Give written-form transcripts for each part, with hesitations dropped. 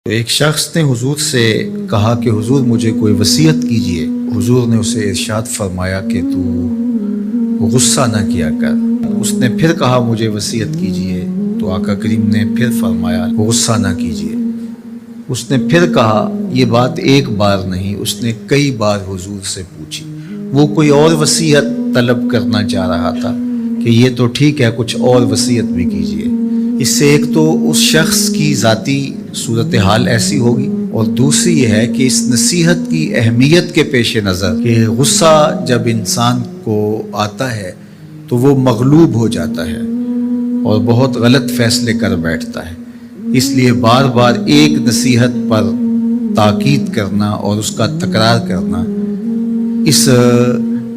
ایک شخص نے حضور سے کہا کہ حضور مجھے کوئی وصیت کیجئے۔ حضور نے اسے ارشاد فرمایا کہ تو غصہ نہ کیا کر۔ اس نے پھر کہا مجھے وصیت کیجئے، تو آقا کریم نے پھر فرمایا غصہ نہ کیجئے۔ اس نے پھر کہا، یہ بات ایک بار نہیں، اس نے کئی بار حضور سے پوچھی۔ وہ کوئی اور وصیت طلب کرنا چاہ رہا تھا کہ یہ تو ٹھیک ہے، کچھ اور وصیت بھی کیجئے۔ اس سے ایک تو اس شخص کی ذاتی صورتحال ایسی ہوگی، اور دوسری یہ ہے کہ اس نصیحت کی اہمیت کے پیش نظر کہ غصہ جب انسان کو آتا ہے تو وہ مغلوب ہو جاتا ہے اور بہت غلط فیصلے کر بیٹھتا ہے۔ اس لیے بار بار ایک نصیحت پر تاکید کرنا اور اس کا تکرار کرنا اس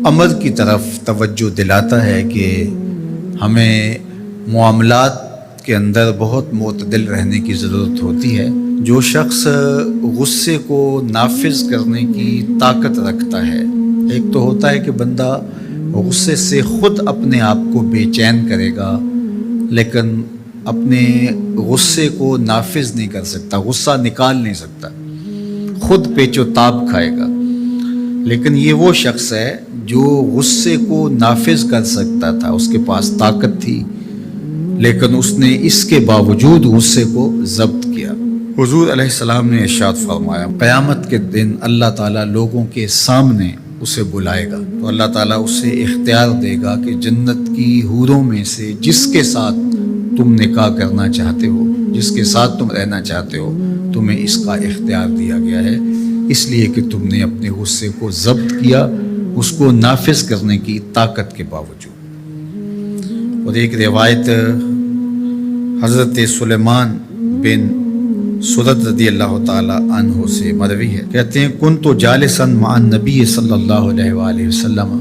امر کی طرف توجہ دلاتا ہے کہ ہمیں معاملات کے اندر بہت معتدل رہنے کی ضرورت ہوتی ہے۔ جو شخص غصے کو نافذ کرنے کی طاقت رکھتا ہے، ایک تو ہوتا ہے کہ بندہ غصے سے خود اپنے آپ کو بے چین کرے گا، لیکن اپنے غصے کو نافذ نہیں کر سکتا، غصہ نکال نہیں سکتا، خود پیچ و تاب کھائے گا۔ لیکن یہ وہ شخص ہے جو غصے کو نافذ کر سکتا تھا، اس کے پاس طاقت تھی، لیکن اس نے اس کے باوجود غصے کو ضبط کیا۔ حضور علیہ السلام نے ارشاد فرمایا، قیامت کے دن اللہ تعالیٰ لوگوں کے سامنے اسے بلائے گا، تو اللہ تعالیٰ اسے اختیار دے گا کہ جنت کی حوروں میں سے جس کے ساتھ تم نکاح کرنا چاہتے ہو، جس کے ساتھ تم رہنا چاہتے ہو، تمہیں اس کا اختیار دیا گیا ہے، اس لیے کہ تم نے اپنے غصے کو ضبط کیا، اس کو نافذ کرنے کی طاقت کے باوجود۔ اور ایک روایت حضرت سلیمان بن سرد رضی اللہ تعالی عنہ سے مروی ہے، کہتے ہیں کنت جالسا مع النبی صلی اللہ علیہ وآلہ وسلم،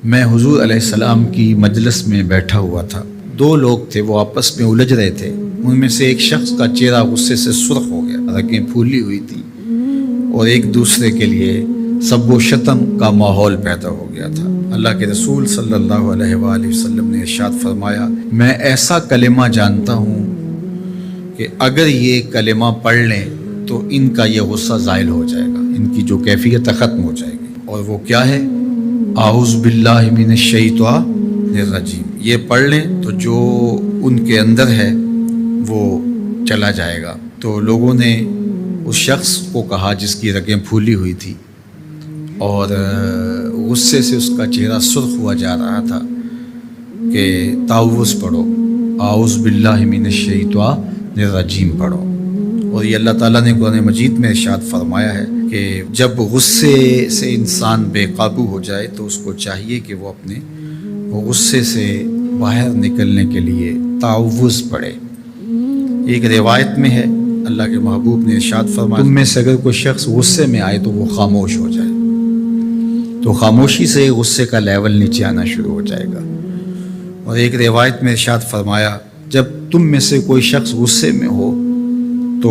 میں حضور علیہ السلام کی مجلس میں بیٹھا ہوا تھا۔ دو لوگ تھے، وہ آپس میں الجھ رہے تھے۔ ان میں سے ایک شخص کا چہرہ غصے سے سرخ ہو گیا، رگیں پھولی ہوئی تھیں، اور ایک دوسرے کے لیے سب و شتم کا ماحول پیدا ہو گیا تھا۔ اللہ کے رسول صلی اللہ علیہ وآلہ وسلم نے ارشاد فرمایا، میں ایسا کلمہ جانتا ہوں کہ اگر یہ کلمہ پڑھ لیں تو ان کا یہ غصہ زائل ہو جائے گا، ان کی جو کیفیت ختم ہو جائے گی۔ اور وہ کیا ہے؟ اعوذ باللہ من الشیطان الرجیم۔ یہ پڑھ لیں تو جو ان کے اندر ہے وہ چلا جائے گا۔ تو لوگوں نے اس شخص کو کہا جس کی رگیں پھولی ہوئی تھی اور غصے سے اس کا چہرہ سرخ ہوا جا رہا تھا کہ تعوذ پڑھو، اعوذ باللہ من الشیطان الرجیم پڑھو۔ اور یہ اللہ تعالیٰ نے قرآن مجید میں ارشاد فرمایا ہے کہ جب غصے سے انسان بے قابو ہو جائے تو اس کو چاہیے کہ وہ اپنے غصے سے باہر نکلنے کے لیے تعوذ پڑھے۔ ایک روایت میں ہے اللہ کے محبوب نے ارشاد فرمایا، تم میں سے اگر کوئی شخص غصے میں آئے تو وہ خاموش ہو جائے، تو خاموشی سے غصے کا لیول نیچے آنا شروع ہو جائے گا۔ اور ایک روایت میں ارشاد فرمایا، جب تم میں سے کوئی شخص غصے میں ہو تو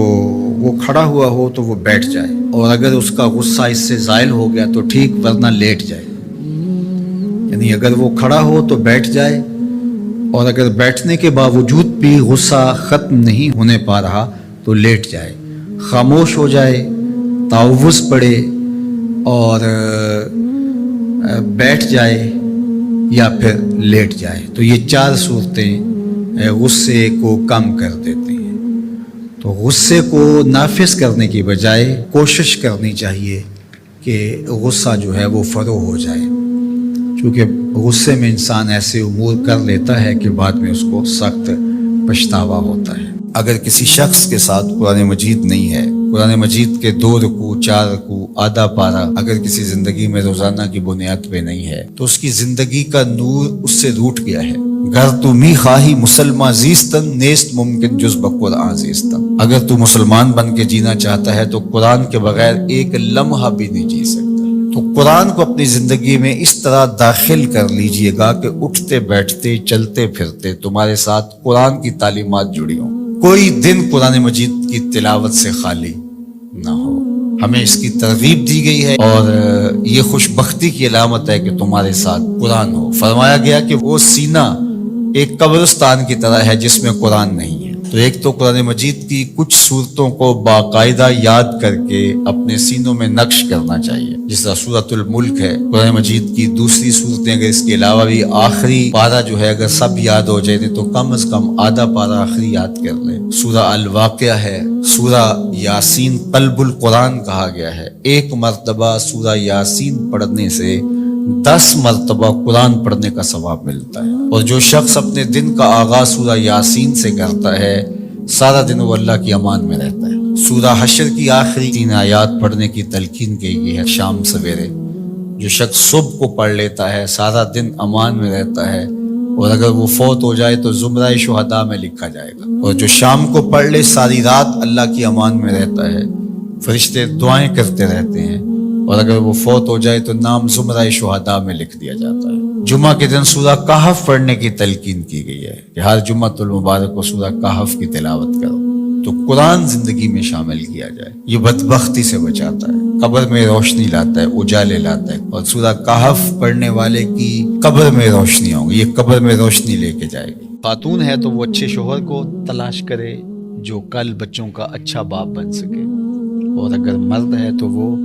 وہ کھڑا ہوا ہو تو وہ بیٹھ جائے، اور اگر اس کا غصہ اس سے زائل ہو گیا تو ٹھیک، ورنہ لیٹ جائے۔ یعنی اگر وہ کھڑا ہو تو بیٹھ جائے، اور اگر بیٹھنے کے باوجود بھی غصہ ختم نہیں ہونے پا رہا تو لیٹ جائے، خاموش ہو جائے، تعوذ پڑھے اور بیٹھ جائے یا پھر لیٹ جائے۔ تو یہ چار صورتیں غصے کو کم کر دیتی ہیں۔ تو غصے کو نافذ کرنے کی بجائے کوشش کرنی چاہیے کہ غصہ جو ہے وہ فروغ ہو جائے، کیونکہ غصے میں انسان ایسے امور کر لیتا ہے کہ بعد میں اس کو سخت پچھتاوا ہوتا ہے۔ اگر کسی شخص کے ساتھ قرآن مجید نہیں ہے، قرآن مجید کے 2 رکوع 4 رکوع آدھا پارہ اگر کسی زندگی میں روزانہ کی بنیاد پہ نہیں ہے تو اس کی زندگی کا نور اس سے روٹ گیا ہے۔ گر تو می خواہی مسلمان زیستن نیست ممکن جز بقرآن زیستن، اگر تو مسلمان بن کے جینا چاہتا ہے تو قرآن کے بغیر ایک لمحہ بھی نہیں جی سکتا۔ تو قرآن کو اپنی زندگی میں اس طرح داخل کر لیجئے گا کہ اٹھتے بیٹھتے چلتے پھرتے تمہارے ساتھ قرآن کی تعلیمات جڑی ہوں، کوئی دن قرآن مجید کی تلاوت سے خالی نہ ہو۔ ہمیں اس کی ترغیب دی گئی ہے، اور یہ خوش بختی کی علامت ہے کہ تمہارے ساتھ قرآن ہو۔ فرمایا گیا کہ وہ سینہ ایک قبرستان کی طرح ہے جس میں قرآن نہیں ہے۔ تو تو ایک تو قرآن مجید کی کچھ صورتوں کو باقاعدہ یاد کر کے اپنے سینوں میں نقش کرنا چاہیے، جس طرح سورۃ الملک ہے قرآن مجید کی دوسری صورتیں، اگر اس کے علاوہ بھی آخری پارہ جو ہے اگر سب یاد ہو جائے تو کم از کم آدھا پارہ آخری یاد کر لیں۔ سورہ الواقعہ ہے، سورہ یاسین قلب القرآن کہا گیا ہے، ایک مرتبہ سورہ یاسین پڑھنے سے 10 مرتبہ قرآن پڑھنے کا ثواب ملتا ہے، اور جو شخص اپنے دن کا آغاز سورہ یاسین سے کرتا ہے سارا دن وہ اللہ کی امان میں رہتا ہے۔ سورہ حشر کی آخری 3 آیات پڑھنے کی تلقین کی گئی ہے شام سویرے، جو شخص صبح کو پڑھ لیتا ہے سارا دن امان میں رہتا ہے، اور اگر وہ فوت ہو جائے تو زمرہ شہداء میں لکھا جائے گا، اور جو شام کو پڑھ لے ساری رات اللہ کی امان میں رہتا ہے، فرشتے دعائیں کرتے رہتے ہیں، اور اگر وہ فوت ہو جائے تو نام زمرہ شہداء میں لکھ دیا جاتا ہے۔ جمعہ کے دن سورہ کہف پڑھنے کی تلقین کی گئی ہے کہ ہر جمعہ المبارک کو سورہ کہف کی تلاوت کرو، تو قرآن زندگی میں شامل کیا جائے، یہ بدبختی سے بچاتا ہے، قبر میں روشنی لاتا ہے، اجالے لاتا ہے، اور سورہ کہف پڑھنے والے کی قبر میں روشنی ہوگی، یہ قبر میں روشنی لے کے جائے گی۔ خاتون ہے تو وہ اچھے شوہر کو تلاش کرے جو کل بچوں کا اچھا باپ بن سکے، اور اگر مرد ہے تو وہ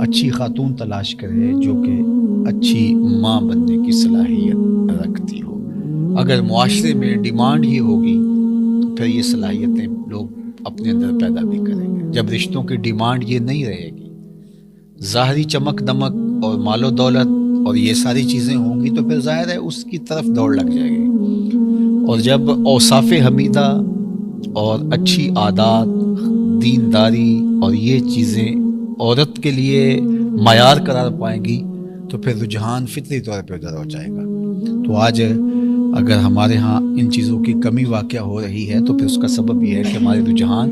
اچھی خاتون تلاش کرے جو کہ اچھی ماں بننے کی صلاحیت رکھتی ہو۔ اگر معاشرے میں ڈیمانڈ ہی ہوگی تو پھر یہ صلاحیتیں لوگ اپنے اندر پیدا بھی کریں گے۔ جب رشتوں کی ڈیمانڈ یہ نہیں رہے گی، ظاہری چمک دمک اور مال و دولت اور یہ ساری چیزیں ہوں گی، تو پھر ظاہر ہے اس کی طرف دوڑ لگ جائے گی۔ اور جب اوصاف حمیدہ اور اچھی عادات، دینداری اور یہ چیزیں عورت کے لیے معیار قرار پائیں گی تو پھر رجحان فطری طور پہ ادھر ہو جائے گا۔ تو آج اگر ہمارے ہاں ان چیزوں کی کمی واقع ہو رہی ہے تو پھر اس کا سبب یہ ہے کہ ہمارے رجحان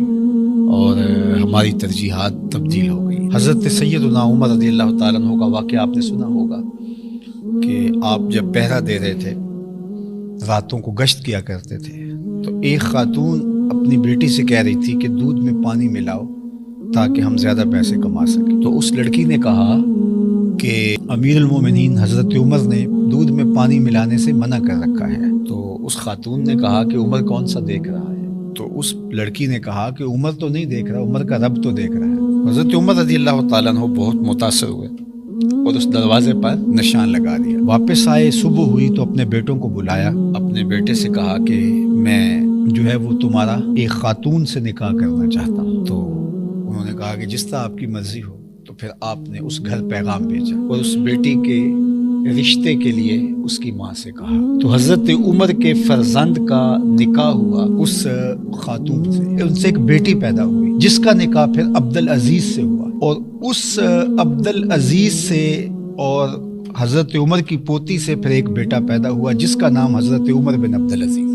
اور ہماری ترجیحات تبدیل ہو گئی۔ حضرت سیدنا عمر رضی اللہ تعالیٰ عنہ کا واقعہ آپ نے سنا ہوگا کہ آپ جب پہرا دے رہے تھے، راتوں کو گشت کیا کرتے تھے، تو ایک خاتون اپنی بیٹی سے کہہ رہی تھی کہ دودھ میں پانی ملاؤ تاکہ ہم زیادہ پیسے کما سکیں۔ تو اس لڑکی نے کہا کہ امیر المومنین حضرت عمر نے دودھ میں پانی ملانے سے منع کر رکھا ہے۔ تو اس خاتون نے کہا کہ عمر کون سا دیکھ رہا ہے؟ تو اس لڑکی نے کہا کہ عمر تو نہیں دیکھ رہا، عمر کا رب تو دیکھ رہا ہے۔ حضرت عمر رضی اللہ تعالیٰ عنہ بہت متاثر ہوئے اور اس دروازے پر نشان لگا دیا۔ واپس آئے، صبح ہوئی تو اپنے بیٹوں کو بلایا، اپنے بیٹے سے کہا کہ میں جو ہے وہ تمہارا ایک خاتون سے نکاح کرنا چاہتا ہوں۔ تو انہوں نے کہا کہ جس طرح آپ کی مرضی ہو۔ تو پھر آپ نے اس گھر پیغام بھیجا اور اس بیٹی کے رشتے کے لیے اس کی ماں سے کہا۔ تو حضرت عمر کے فرزند کا نکاح ہوا اس خاتون سے، ان سے ایک بیٹی پیدا ہوئی جس کا نکاح پھر عبدالعزیز سے ہوا، اور اس عبدالعزیز سے اور حضرت عمر کی پوتی سے پھر ایک بیٹا پیدا ہوا جس کا نام حضرت عمر بن عبدالعزیز۔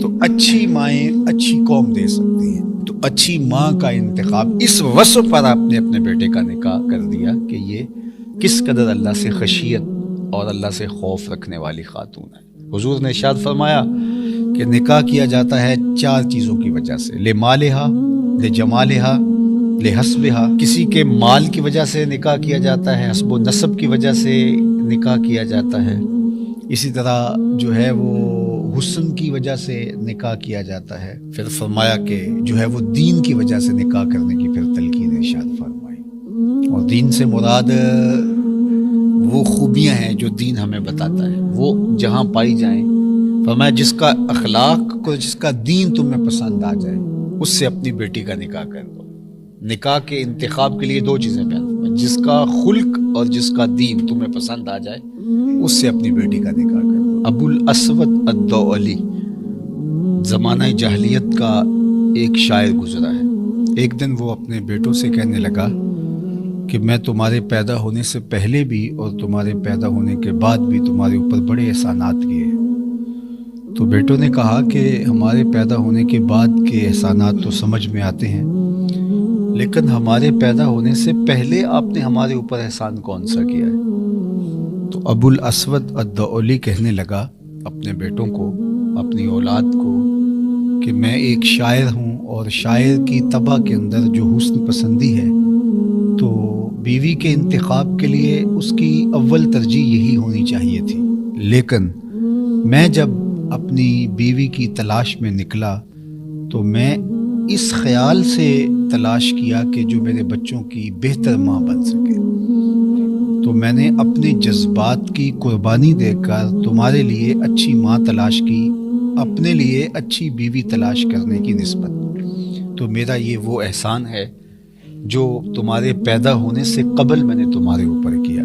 تو اچھی مائیں اچھی قوم دے سکتی ہیں، تو اچھی ماں کا انتخاب اس وصف پر آپ نے اپنے بیٹے کا نکاح کر دیا کہ یہ کس قدر اللہ سے خشیت اور اللہ سے خوف رکھنے والی خاتون ہے۔ حضور نے ارشاد فرمایا کہ نکاح کیا جاتا ہے 4 چیزوں کی وجہ سے، لمالہا، لجمالہا، لحسبہا۔ کسی کے مال کی وجہ سے نکاح کیا جاتا ہے، حسب و نسب کی وجہ سے نکاح کیا جاتا ہے، اسی طرح جو ہے وہ حسن کی وجہ سے نکاح کیا جاتا ہے۔ پھر فرمایا کہ جو ہے وہ دین کی وجہ سے نکاح کرنے کی پھر تلقین ارشاد فرمائی، اور دین سے مراد وہ خوبیاں ہیں جو دین ہمیں بتاتا ہے، وہ جہاں پائی جائیں۔ فرمایا جس کا اخلاق کو، جس کا دین تمہیں پسند آ جائے اس سے اپنی بیٹی کا نکاح کر دو۔ نکاح کے انتخاب کے لیے 2 چیزیں بیان، جس کا خلق اور جس کا دین تمہیں پسند آ جائے اس سے اپنی بیٹی کا نکاح کر دو۔ ابو الاسود الدؤلی زمانہ جاہلیت کا ایک شاعر گزرا ہے۔ ایک دن وہ اپنے بیٹوں سے کہنے لگا کہ میں تمہارے پیدا ہونے سے پہلے بھی اور تمہارے پیدا ہونے کے بعد بھی تمہارے اوپر بڑے احسانات کیے ہیں۔ تو بیٹوں نے کہا کہ ہمارے پیدا ہونے کے بعد کے احسانات تو سمجھ میں آتے ہیں، لیکن ہمارے پیدا ہونے سے پہلے آپ نے ہمارے اوپر احسان کون سا کیا ہے؟ تو ابو الاسود الدؤلی کہنے لگا اپنے بیٹوں کو، اپنی اولاد کو، کہ میں ایک شاعر ہوں، اور شاعر کی طبع کے اندر جو حسن پسندی ہے تو بیوی کے انتخاب کے لیے اس کی اول ترجیح یہی ہونی چاہیے تھی، لیکن میں جب اپنی بیوی کی تلاش میں نکلا تو میں اس خیال سے تلاش کیا کہ جو میرے بچوں کی بہتر ماں بن سکے. تو میں نے اپنے جذبات کی قربانی دے کر تمہارے لیے اچھی ماں تلاش کی اپنے لیے اچھی بیوی تلاش کرنے کی نسبت. تو میرا یہ وہ احسان ہے جو تمہارے پیدا ہونے سے قبل میں نے تمہارے اوپر کیا.